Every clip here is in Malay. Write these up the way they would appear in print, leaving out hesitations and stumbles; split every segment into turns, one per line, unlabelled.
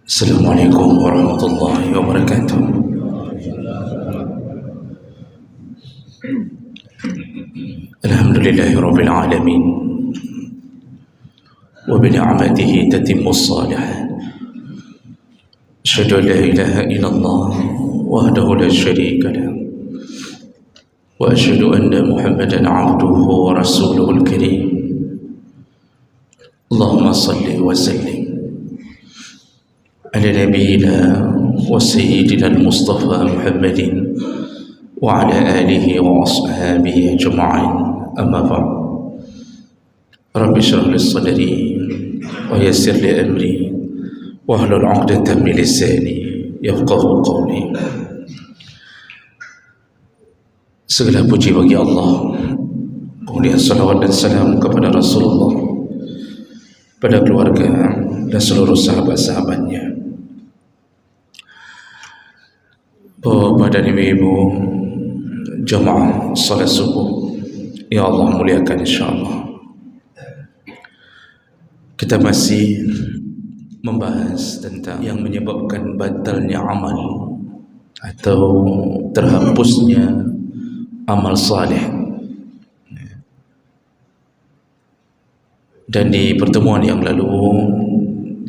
Assalamualaikum warahmatullahi wabarakatuh. Alhamdulillahi rabbil alamin wa bi ni'matihi tatimmu shalihat. Asyhadu an la ilaha illallah wahdahu la syarika lah wa asyhadu anna Muhammadan 'abduhu wa rasuluhul karim. Allahumma salli wa sallim ala nabiyyina wa sayyidina al-Mustafa Muhammadin wa ala alihi wa ashabihi ajma'in. Amma ba'd. Rabbi shrah li sadri wa yassir li amri wa hlul 'uqdatam min lisani yafqahu qawli. Segala puji bagi Allah, kemudian salawat dan salam kepada Rasulullah, pada keluarga dan seluruh sahabat-sahabatnya. Bapak dan ibu-ibu jamaah salat subuh, ya Allah muliakan insyaAllah. Kita masih membahas tentang yang menyebabkan batalnya amal atau terhapusnya amal saleh. Dan di pertemuan yang lalu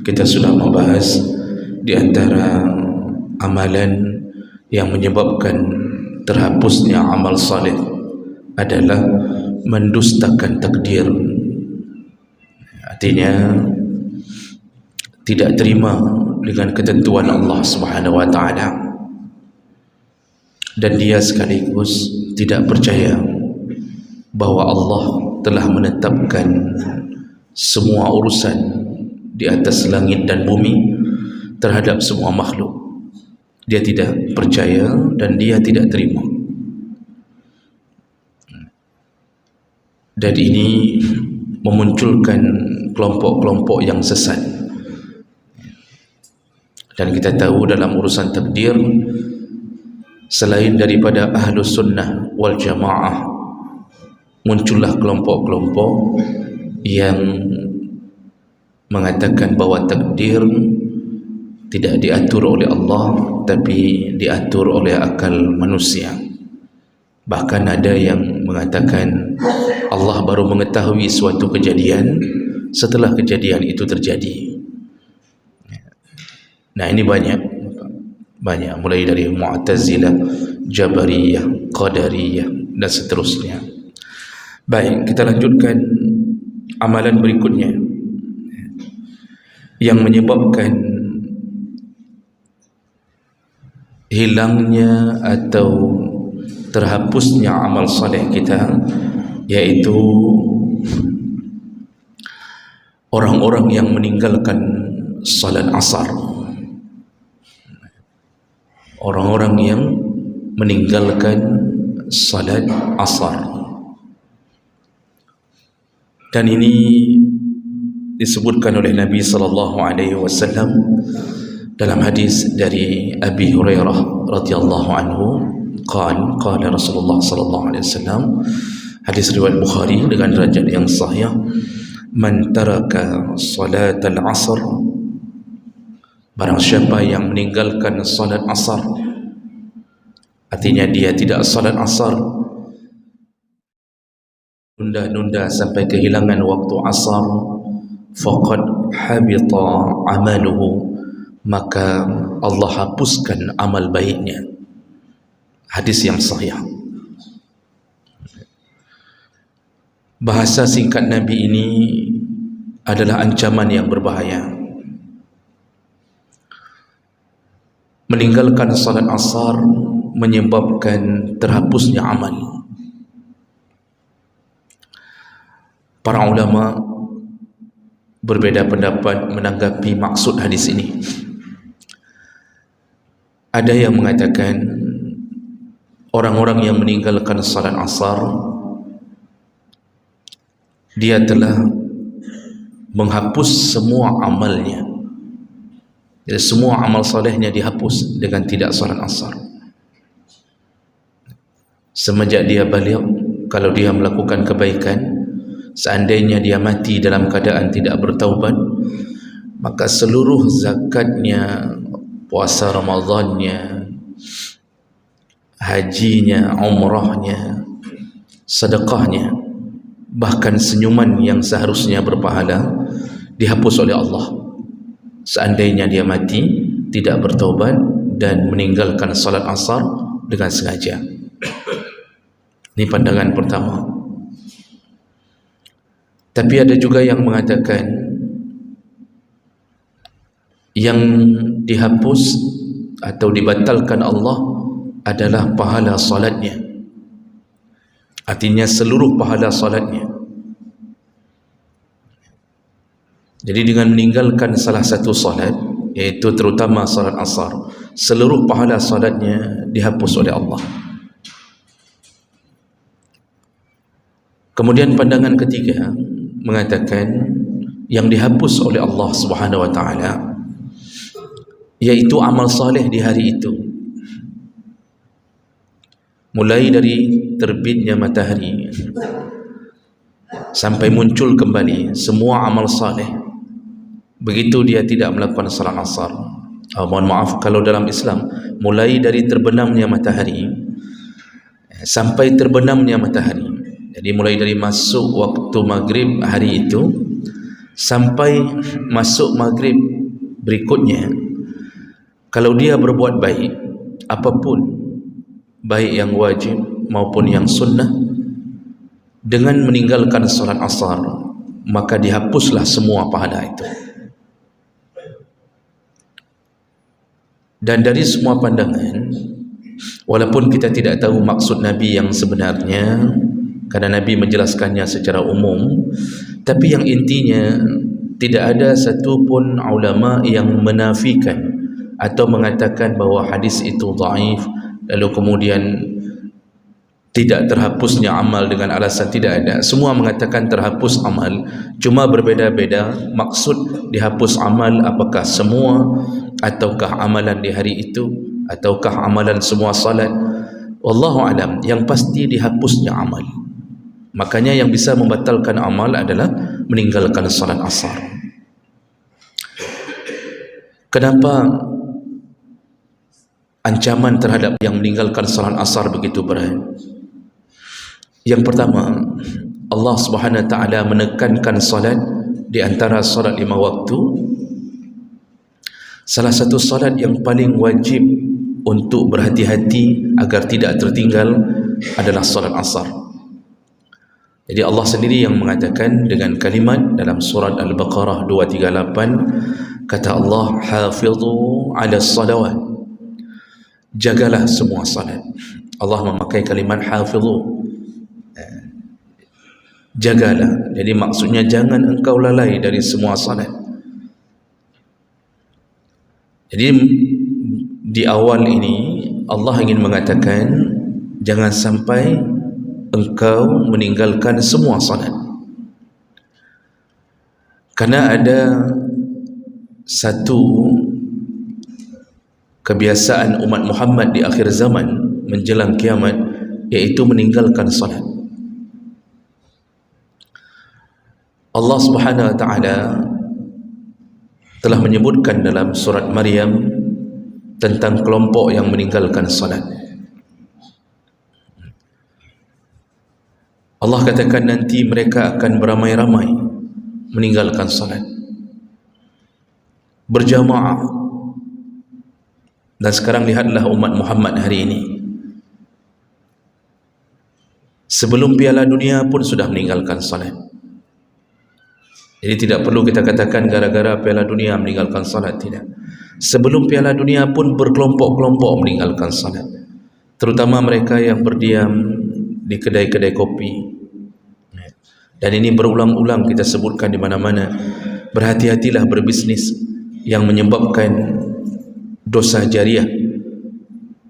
kita sudah membahas di antara amalan yang menyebabkan terhapusnya amal saleh adalah mendustakan takdir. Artinya tidak terima dengan ketentuan Allah Subhanahu wa taala, dan dia sekaligus tidak percaya bahwa Allah telah menetapkan semua urusan di atas langit dan bumi terhadap semua makhluk. Dia tidak percaya dan dia tidak terima. Dan ini memunculkan kelompok-kelompok yang sesat. Dan kita tahu dalam urusan takdir, selain daripada ahlus sunnah wal jamaah, muncullah kelompok-kelompok yang mengatakan bahawa takdir tidak diatur oleh Allah, tapi diatur oleh akal manusia. Bahkan ada yang mengatakan Allah baru mengetahui suatu kejadian setelah kejadian itu terjadi. Nah, ini banyak, mulai dari Mu'tazilah, Jabariyah, Qadariyah dan seterusnya. Baik, kita lanjutkan amalan berikutnya yang menyebabkan hilangnya atau terhapusnya amal saleh kita, yaitu orang-orang yang meninggalkan salat asar. Orang-orang yang meninggalkan salat asar. Dan ini disebutkan oleh Nabi sallallahu alaihi wasallam dalam hadis dari Abi Hurairah radhiyallahu anhu, qala Rasulullah sallallahu alaihi wasallam, hadis riwayat Bukhari dengan derajat yang sahih, man taraka salatal asr, barang siapa yang meninggalkan salat asar, artinya dia tidak salat asar, nunda-nunda sampai kehilangan waktu asar, faqad habita amaluhu, maka Allah hapuskan amal baiknya. Hadis yang sahih. Bahasa singkat Nabi ini adalah ancaman yang berbahaya. Meninggalkan salat asar menyebabkan terhapusnya amal. Para ulama berbeda pendapat menanggapi maksud hadis ini. Ada yang mengatakan orang-orang yang meninggalkan salat asar, dia telah menghapus semua amalnya. Jadi semua amal salehnya dihapus dengan tidak salat asar. Semenjak dia balik, kalau dia melakukan kebaikan, seandainya dia mati dalam keadaan tidak bertaubat, maka seluruh zakatnya, puasa Ramadannya, hajinya, umrahnya, sedekahnya, bahkan senyuman yang seharusnya berpahala dihapus oleh Allah seandainya dia mati tidak bertaubat dan meninggalkan salat asar dengan sengaja. Ini pandangan pertama. Tapi ada juga yang mengatakan yang dihapus atau dibatalkan Allah adalah pahala salatnya. Artinya seluruh pahala salatnya. Jadi dengan meninggalkan salah satu salat, yaitu terutama salat asar, seluruh pahala salatnya dihapus oleh Allah. Kemudian pandangan ketiga mengatakan yang dihapus oleh Allah Subhanahu wa taala yaitu amal saleh di hari itu. Mulai dari terbitnya matahari sampai muncul kembali semua amal saleh. Begitu dia tidak melakukan salat asar. Mohon maaf, kalau dalam Islam mulai dari terbenamnya matahari sampai terbenamnya matahari. Jadi mulai dari masuk waktu maghrib hari itu sampai masuk maghrib berikutnya, kalau dia berbuat baik apapun, baik yang wajib maupun yang sunnah, dengan meninggalkan salat asar, maka dihapuslah semua pahala itu. Dan dari semua pandangan, walaupun kita tidak tahu maksud Nabi yang sebenarnya, karena Nabi menjelaskannya secara umum, tapi yang intinya tidak ada satu pun ulama yang menafikan atau mengatakan bahawa hadis itu dhaif, lalu kemudian tidak terhapusnya amal dengan alasan, tidak ada. Semua mengatakan terhapus amal, cuma berbeza-beza maksud dihapus amal, apakah semua ataukah amalan di hari itu ataukah amalan semua salat. Wallahu alam, yang pasti dihapusnya amal. Makanya yang bisa membatalkan amal adalah meninggalkan salat asar. Kenapa ancaman terhadap yang meninggalkan salat asar begitu berat? Yang pertama, Allah Subhanahu wa taala menekankan salat di antara salat 5 waktu. Salah satu salat yang paling wajib untuk berhati-hati agar tidak tertinggal adalah salat asar. Jadi Allah sendiri yang mengatakan dengan kalimat dalam surat Al-Baqarah 238, kata Allah, hafizu 'ala salawat, jagalah semua salat. Allah memakai kalimat hafizu, jagalah. Jadi maksudnya jangan engkau lalai dari semua salat. Jadi di awal ini Allah ingin mengatakan jangan sampai engkau meninggalkan semua salat. Karena ada satu kebiasaan umat Muhammad di akhir zaman menjelang kiamat, yaitu meninggalkan salat. Allah Subhanahu wa taala telah menyebutkan dalam surat Maryam tentang kelompok yang meninggalkan salat. Allah katakan nanti mereka akan beramai-ramai meninggalkan salat, berjamaah. Dan sekarang lihatlah umat Muhammad hari ini, sebelum Piala Dunia pun sudah meninggalkan salat. Jadi tidak perlu kita katakan gara-gara Piala Dunia meninggalkan salat, tidak. Sebelum Piala Dunia pun berkelompok-kelompok meninggalkan salat, terutama mereka yang berdiam di kedai-kedai kopi. Dan ini berulang-ulang kita sebutkan di mana-mana. Berhati-hatilah berbisnis yang menyebabkan dosa jariah.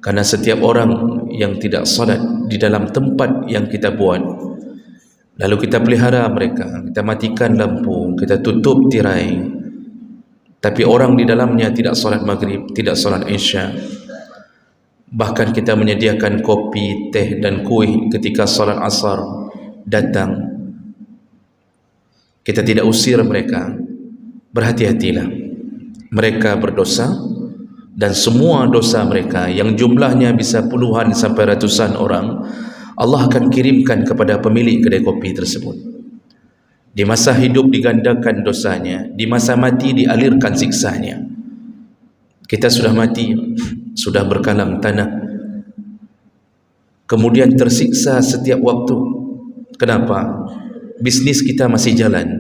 Karena setiap orang yang tidak salat di dalam tempat yang kita buat, lalu kita pelihara mereka, kita matikan lampu, kita tutup tirai, tapi orang di dalamnya tidak salat maghrib, tidak salat isya, bahkan kita menyediakan kopi, teh dan kuih ketika salat asar datang, kita tidak usir mereka. Berhati-hatilah. mereka berdosa, dan semua dosa mereka yang jumlahnya bisa puluhan sampai ratusan orang, Allah akan kirimkan kepada pemilik kedai kopi tersebut. Di masa hidup digandakan dosanya, di masa mati dialirkan siksanya. Kita sudah mati, sudah berkalang tanah, kemudian tersiksa setiap waktu. Kenapa? Bisnis kita masih jalan.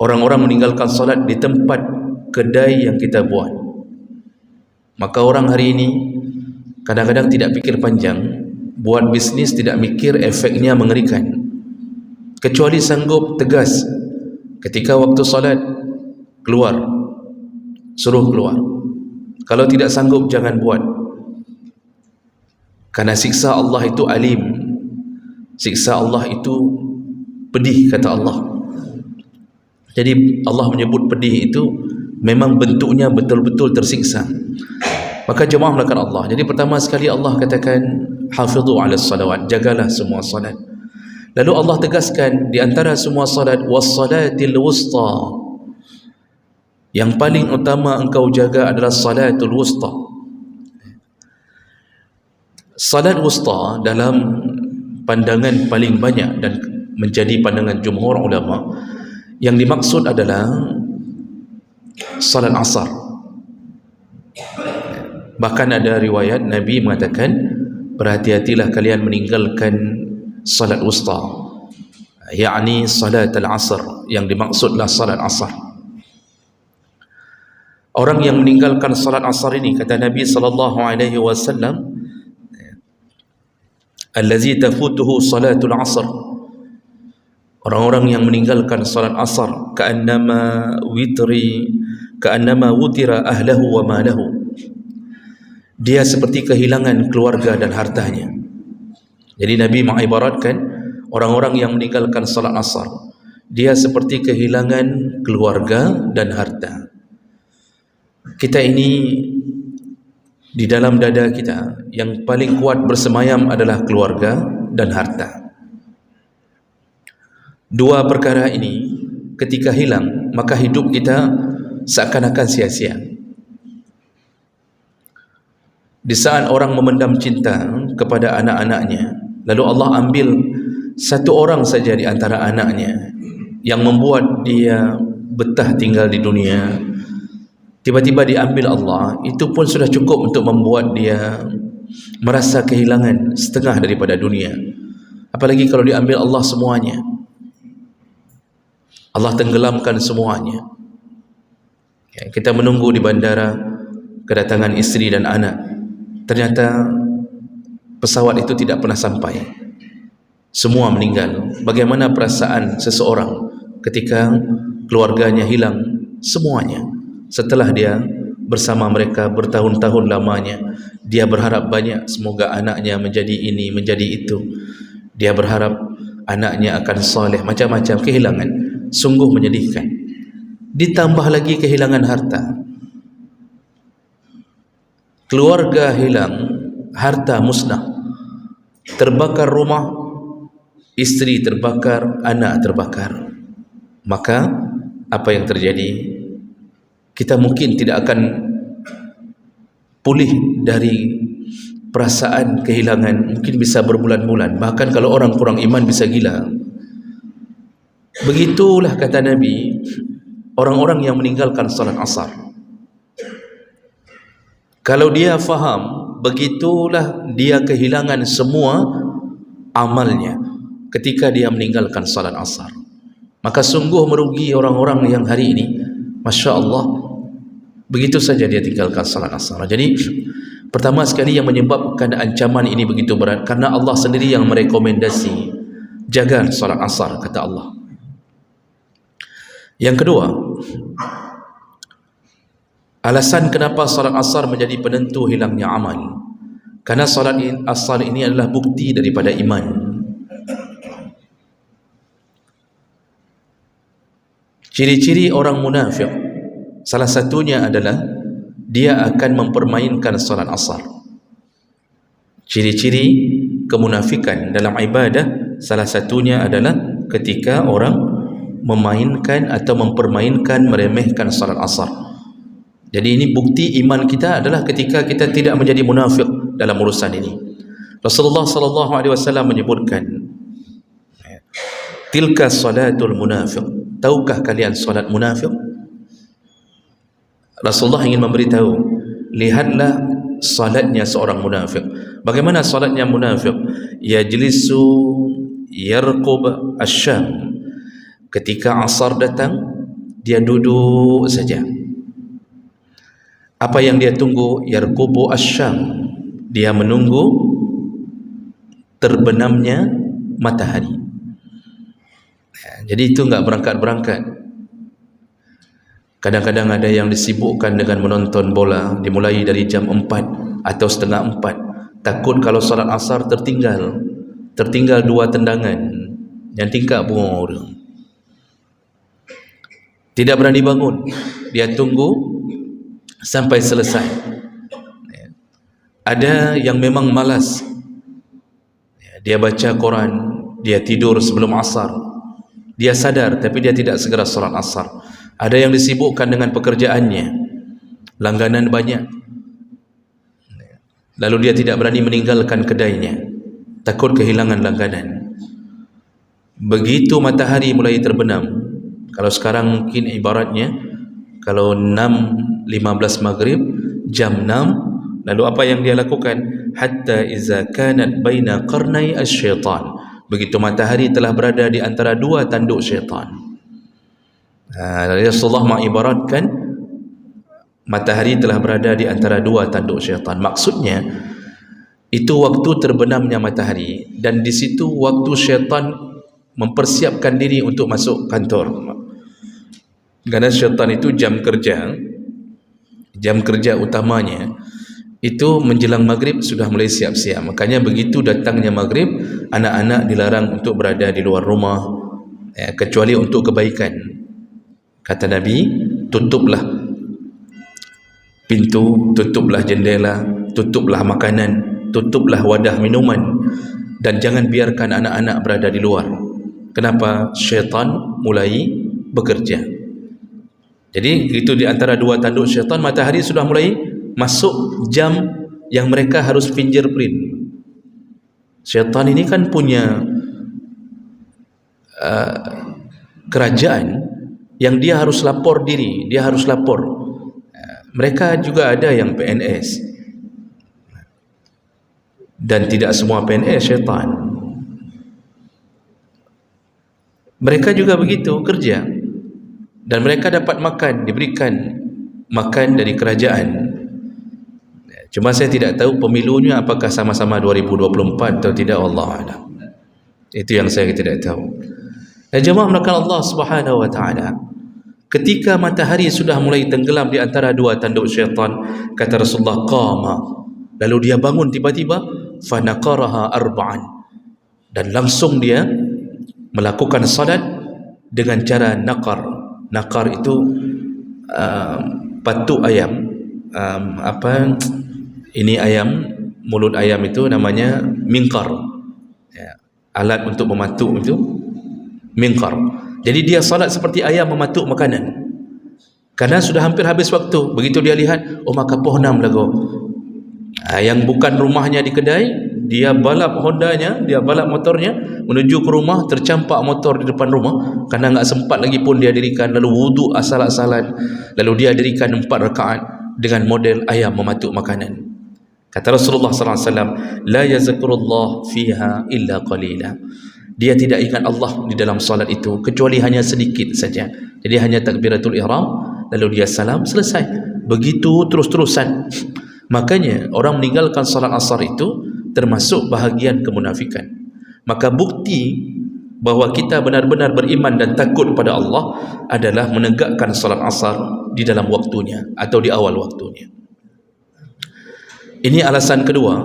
Orang-orang meninggalkan solat di tempat kedai yang kita buat. Maka orang hari ini kadang-kadang tidak pikir panjang, buat bisnis tidak mikir efeknya mengerikan, kecuali sanggup tegas ketika waktu solat, keluar, suruh keluar. Kalau tidak sanggup, jangan buat. Karena siksa Allah itu alim, siksa Allah itu pedih, kata Allah. Jadi Allah menyebut pedih itu memang bentuknya betul-betul tersiksa. Maka jemaah melakukan Allah. Jadi pertama sekali Allah katakan hafidhu ala salawat, jagalah semua salat. Lalu Allah tegaskan di antara semua salat, was-salatil wusta, yang paling utama engkau jaga adalah salatul wusta. Salat wusta dalam pandangan paling banyak dan menjadi pandangan jumhur ulama, yang dimaksud adalah salat asar. Bahkan ada riwayat Nabi mengatakan, berhati-hatilah kalian meninggalkan salat wusta, yakni salat al-asr, yang dimaksudlah salat asar. Orang yang meninggalkan salat asar ini, kata Nabi sallallahu alaihi wasallam, allazi tafutuhu salatul asr, orang-orang yang meninggalkan salat asar, ka'annama wutira ahlahu wa malahu, dia seperti kehilangan keluarga dan hartanya. Jadi Nabi mengibaratkan orang-orang yang meninggalkan salat asar, dia seperti kehilangan keluarga dan harta. Kita ini di dalam dada kita yang paling kuat bersemayam adalah keluarga dan harta. Dua perkara ini ketika hilang, maka hidup kita seakan-akan sia-sia. Di saat orang memendam cinta kepada anak-anaknya, lalu Allah ambil satu orang saja di antara anaknya yang membuat dia betah tinggal di dunia, tiba-tiba diambil Allah, itu pun sudah cukup untuk membuat dia merasa kehilangan setengah daripada dunia. Apalagi kalau diambil Allah semuanya, Allah tenggelamkan semuanya. Kita menunggu di bandara kedatangan istri dan anak, ternyata pesawat itu tidak pernah sampai, semua meninggal. Bagaimana perasaan seseorang ketika keluarganya hilang semuanya? Setelah dia bersama mereka bertahun-tahun lamanya, dia berharap banyak, semoga anaknya menjadi ini, menjadi itu. Dia berharap anaknya akan saleh, macam-macam kehilangan. Sungguh menyedihkan. Ditambah lagi kehilangan harta. Keluarga hilang, harta musnah, terbakar rumah, istri terbakar, anak terbakar. Maka apa yang terjadi? Kita mungkin tidak akan pulih dari perasaan kehilangan, mungkin bisa berbulan-bulan, bahkan kalau orang kurang iman bisa gila. Begitulah kata Nabi orang-orang yang meninggalkan salat asar. Kalau dia faham, begitulah dia kehilangan semua amalnya ketika dia meninggalkan salat asar. Maka sungguh merugi orang-orang yang hari ini, Masya Allah, begitu saja dia tinggalkan salat asar. Jadi pertama sekali yang menyebabkan ancaman ini begitu berat, karena Allah sendiri yang merekomendasi, jaga salat asar, kata Allah. Yang kedua, alasan kenapa salat asar menjadi penentu hilangnya amal, karena salat asar ini adalah bukti daripada iman. Ciri-ciri orang munafik, salah satunya adalah dia akan mempermainkan salat asar. Ciri-ciri kemunafikan dalam ibadah salah satunya adalah ketika orang memainkan atau mempermainkan, meremehkan salat asar. Jadi ini bukti iman kita adalah ketika kita tidak menjadi munafik dalam urusan ini. Rasulullah sallallahu alaihi wasallam menyebutkan, tilka salatul munafiq. Tahukah kalian salat munafik? Rasulullah ingin memberitahu, lihatlah salatnya seorang munafik. Bagaimana salatnya munafik? Yajlisu yarqub asyam. Ketika asar datang, dia duduk saja. Apa yang dia tunggu? Yarqubu asyam. Dia menunggu terbenamnya matahari. Jadi itu enggak berangkat-berangkat. Kadang-kadang ada yang disibukkan dengan menonton bola, dimulai dari jam 4 atau setengah 4. Takut kalau salat asar tertinggal 2 tendangan, yang tingkap orang. Tidak berani bangun, dia tunggu sampai selesai. Ada yang memang malas, dia baca Quran, dia tidur sebelum asar. Dia sadar tapi dia tidak segera salat asar. Ada yang disibukkan dengan pekerjaannya, langganan banyak, lalu dia tidak berani meninggalkan kedainya, takut kehilangan langganan. Begitu matahari mulai terbenam, kalau sekarang mungkin ibaratnya kalau 6.15 maghrib, jam 6, lalu apa yang dia lakukan? Hatta iza kanat baina qarnai asyaitan. Begitu matahari telah berada di antara 2 tanduk syaitan. Rasulullah mengibaratkan matahari telah berada di antara 2 tanduk syaitan. Maksudnya itu waktu terbenamnya matahari, dan di situ waktu syaitan mempersiapkan diri untuk masuk kantor. Karena syaitan itu jam kerja utamanya itu menjelang maghrib sudah mulai siap-siap. Makanya begitu datangnya maghrib, anak-anak dilarang untuk berada di luar rumah, kecuali untuk kebaikan. Kata Nabi, tutuplah pintu, tutuplah jendela, tutuplah makanan, tutuplah wadah minuman, dan jangan biarkan anak-anak berada di luar. Kenapa? Syaitan mulai bekerja. Jadi itu di antara 2 tanduk syaitan, matahari sudah mulai masuk jam yang mereka harus fingerprint. Syaitan ini kan punya kerajaan yang dia harus lapor diri, dia harus lapor. Mereka juga ada yang PNS, dan tidak semua PNS syaitan. Mereka juga begitu kerja, dan mereka dapat makan, diberikan makan dari kerajaan. Cuma saya tidak tahu pemilunya apakah sama-sama 2024 atau tidak, Allah a'lam. Itu yang saya tidak tahu. Jemaah melakukan Allah Subhanahu wa taala, ketika matahari sudah mulai tenggelam di antara 2 tanduk syaitan, kata Rasulullah, qama, lalu dia bangun tiba-tiba, fanaqaraha arba'an, dan langsung dia melakukan salat dengan cara naqar. Naqar itu patuk ayam, ini ayam, mulut ayam itu namanya minqar, alat untuk mematuk itu minqar. Jadi dia salat seperti ayam mematuk makanan, karena sudah hampir habis waktu. Begitu dia lihat, oh maka pohnam lagu, yang bukan rumahnya di kedai, dia balap Hondanya, dia balap motornya menuju ke rumah, tercampak motor di depan rumah, karena enggak sempat lagi pun dia dirikan, lalu wudu asal-asalan, lalu dia dirikan 4 rakaat dengan model ayam mematuk makanan. Kata Rasulullah SAW, la yazkurullah fiha illa qalila. Dia tidak ingat Allah di dalam salat itu kecuali hanya sedikit saja. Jadi hanya takbiratul ihram, lalu dia salam, selesai. Begitu terus-terusan. Makanya orang meninggalkan salat asar itu termasuk bahagian kemunafikan. Maka bukti bahawa kita benar-benar beriman dan takut pada Allah adalah menegakkan salat asar di dalam waktunya atau di awal waktunya. Ini alasan kedua,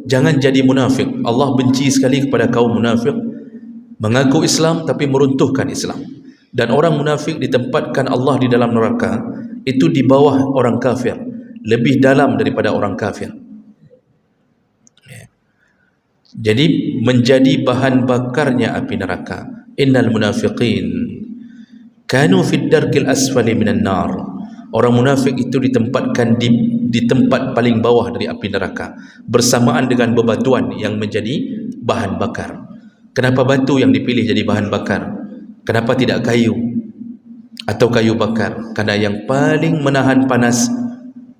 jangan jadi munafik. Allah benci sekali kepada kaum munafik, mengaku Islam tapi meruntuhkan Islam. Dan orang munafik ditempatkan Allah di dalam neraka itu di bawah orang kafir, lebih dalam daripada orang kafir. Jadi menjadi bahan bakarnya api neraka. Innal munafiqin kanu fid darkil asfali minan nar. Orang munafik itu ditempatkan di tempat paling bawah dari api neraka, bersamaan dengan bebatuan yang menjadi bahan bakar. Kenapa batu yang dipilih jadi bahan bakar? Kenapa tidak kayu atau kayu bakar? Karena yang paling menahan panas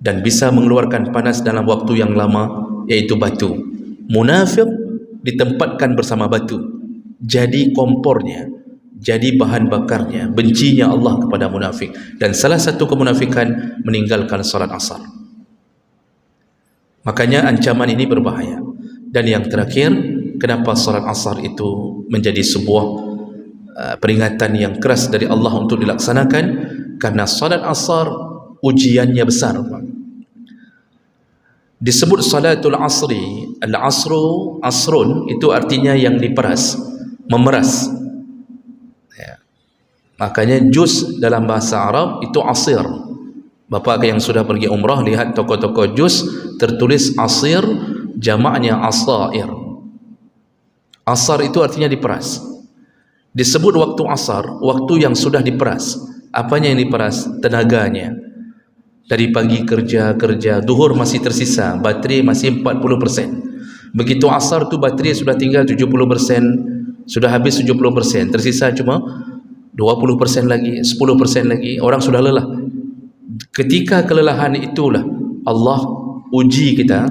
dan bisa mengeluarkan panas dalam waktu yang lama yaitu batu. Munafik ditempatkan bersama batu, jadi kompornya, jadi bahan bakarnya. Bencinya Allah kepada munafik, dan salah satu kemunafikan meninggalkan salat asar. Makanya ancaman ini berbahaya. Dan yang terakhir, kenapa salat asar itu menjadi sebuah peringatan yang keras dari Allah untuk dilaksanakan? Karena salat asar ujiannya besar. Disebut salatul asri, al-asru, asrun itu artinya yang diperas, memeras. Ya. Makanya jus dalam bahasa Arab itu asir. Bapak yang sudah pergi umrah lihat toko-toko jus tertulis asir, jamaknya asair. Asar itu artinya diperas. Disebut waktu asar, waktu yang sudah diperas. Apanya yang diperas? Tenaganya. Dari pagi kerja, duhur masih tersisa, baterai masih 40%. Begitu asar tu baterai sudah tinggal 70%, sudah habis 70%, tersisa cuma 20% lagi, 10% lagi, orang sudah lelah. Ketika kelelahan itulah Allah uji kita,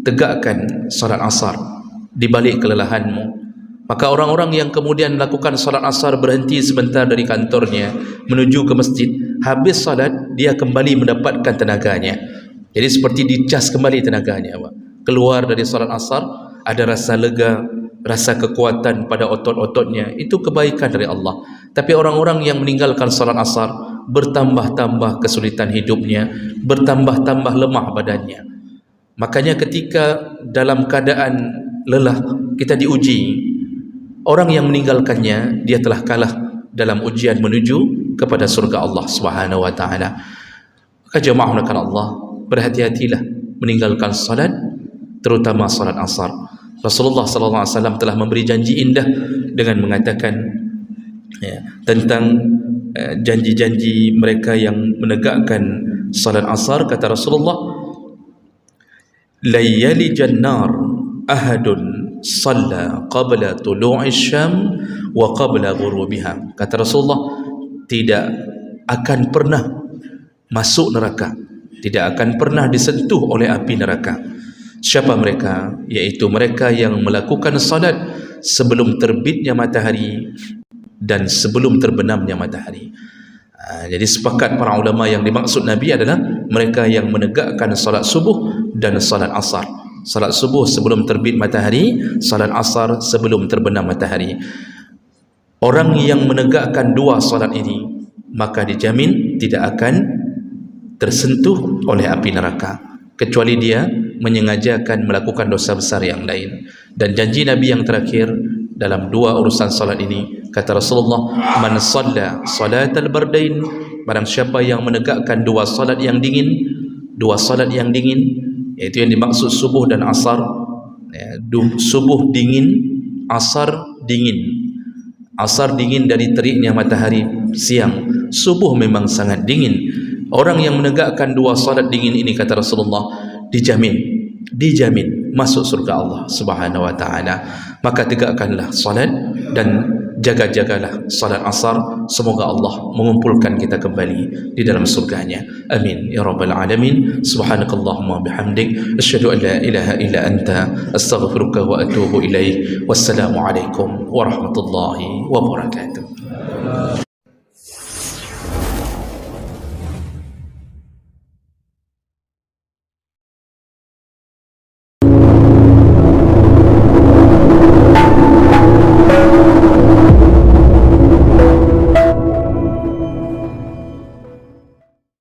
tegakkan salat asar di balik kelelahanmu. Maka orang-orang yang kemudian melakukan salat asar berhenti sebentar dari kantornya menuju ke masjid, habis salat dia kembali mendapatkan tenaganya. Jadi seperti dicas kembali tenaganya. Keluar dari salat asar ada rasa lega, rasa kekuatan pada otot-ototnya. Itu kebaikan dari Allah. Tapi orang-orang yang meninggalkan salat asar, bertambah-tambah kesulitan hidupnya, bertambah-tambah lemah badannya. Makanya ketika dalam keadaan lelah kita diuji, orang yang meninggalkannya dia telah kalah dalam ujian menuju kepada surga Allah Subhanahu wa taala. Maka jemaah melakukan Allah, berhati-hatilah meninggalkan salat, terutama salat asar. Rasulullah sallallahu alaihi wasallam telah memberi janji indah dengan mengatakan tentang janji-janji mereka yang menegakkan salat asar. Kata Rasulullah, la yalijan nar ahadun salla qabla tulu'i syam wa qabla ghurubiha. Kata Rasulullah, tidak akan pernah masuk neraka, tidak akan pernah disentuh oleh api neraka. Siapa mereka? Yaitu mereka yang melakukan salat sebelum terbitnya matahari dan sebelum terbenamnya matahari. Jadi sepakat para ulama yang dimaksud Nabi adalah mereka yang menegakkan salat subuh dan salat asar. Salat subuh sebelum terbit matahari, salat asar sebelum terbenam matahari. Orang yang menegakkan dua salat ini, maka dijamin tidak akan tersentuh oleh api neraka, kecuali dia menyengajakan melakukan dosa besar yang lain. Dan janji Nabi yang terakhir dalam dua urusan salat ini, kata Rasulullah, man shalla salatal bardain, barang siapa yang menegakkan dua salat yang dingin, yaitu yang dimaksud subuh dan asar. Subuh dingin, asar dingin. Asar dingin dari teriknya matahari siang, subuh memang sangat dingin. Orang yang menegakkan dua salat dingin ini, kata Rasulullah, dijamin masuk surga Allah Subhanahu wa taala. Maka tegakkanlah salat dan jaga-jagalah salat asar. Semoga Allah mengumpulkan kita kembali di dalam surganya. Amin ya rabbal alamin. Subhanakallahumma bihamdik, asyhadu an la ilaha illa anta, astaghfiruka wa atubu ilaik. Wassalamu alaikum warahmatullahi wabarakatuh.